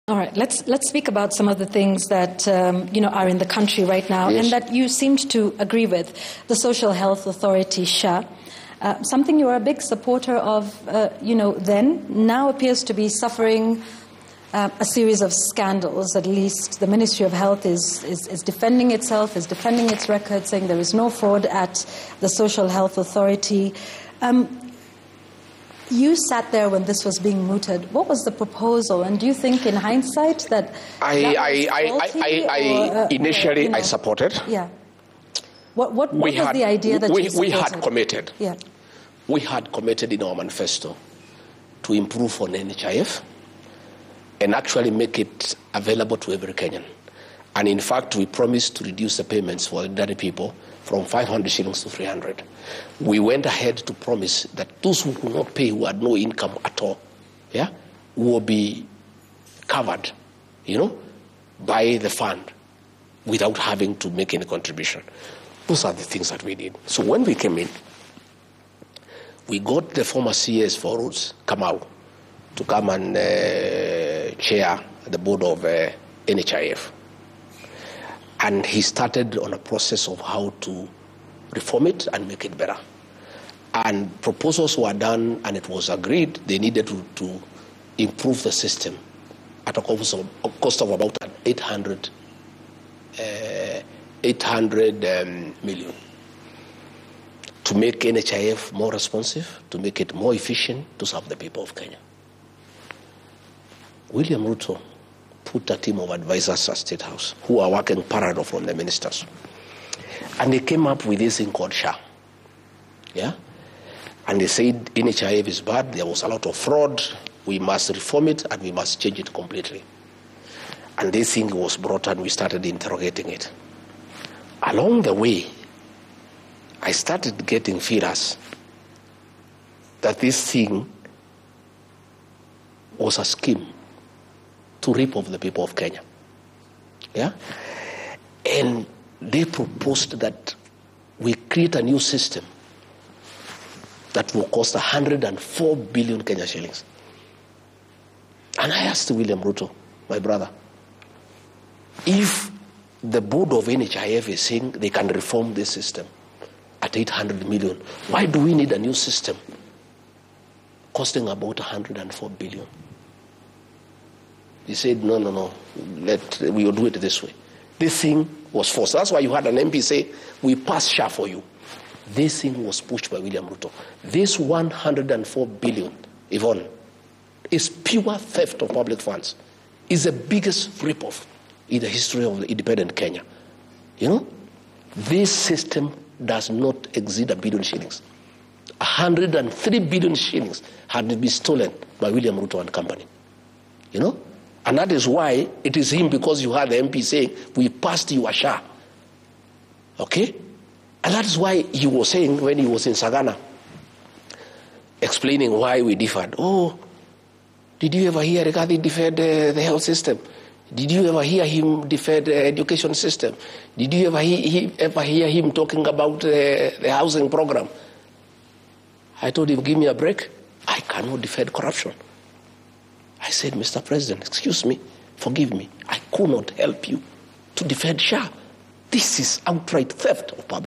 All right, let's speak about some of the things that are in the country right now, yes, and that you seemed to agree with. The Social Health Authority, SHA, something you were a big supporter of, then, now appears to be suffering a series of scandals. At least the Ministry of Health is defending itself, is defending its record, saying there is no fraud at the Social Health Authority. You sat there when this was being mooted. What was the proposal? And do you think, in hindsight, that initially I supported. Yeah. What was the idea that you supported? We had committed. Yeah. We had committed in our manifesto to improve on NHIF and actually make it available to every Kenyan. And in fact, we promised to reduce the payments for elderly people from 500 shillings to 300. We went ahead to promise that those who could not pay, who had no income at all, will be covered, by the fund without having to make any contribution. Those are the things that we did. So when we came in, we got the former CS for Roads, Kamau, to come and chair the board of NHIF. And he started on a process of how to reform it and make it better. And proposals were done, and it was agreed they needed to improve the system at a cost of about 800 million, to make NHIF more responsive, to make it more efficient, to serve the people of Kenya. William Ruto put a team of advisors at State House who are working parallel from the ministers. And they came up with this thing called SHA. Yeah? And they said NHIF is bad, there was a lot of fraud, we must reform it and we must change it completely. And this thing was brought and we started interrogating it. Along the way, I started getting feelers that this thing was a scheme to rip off the people of Kenya. Yeah? And they proposed that we create a new system that will cost 104 billion Kenya shillings. And I asked William Ruto, my brother, if the board of NHIF is saying they can reform this system at 800 million, why do we need a new system costing about 104 billion? He said, no, we will do it this way. This thing was forced. That's why you had an MP say, we pass SHA for you. This thing was pushed by William Ruto. This 104 billion, Yvonne, is pure theft of public funds. It's the biggest rip-off in the history of independent Kenya. This system does not exceed 1 billion shillings. 103 billion shillings had been stolen by William Ruto and company. And that is why it is him, because you had the MP saying, we passed you a SHA. Okay? And that is why he was saying when he was in Sagana, explaining why we differed. Oh, did you ever hear Rigathi defend the health system? Did you ever hear him defend the education system? Did you ever hear him talking about the housing program? I told him, give me a break. I cannot defend corruption. I said, Mr. President, excuse me, forgive me. I could not help you to defend SHA. This is outright theft of public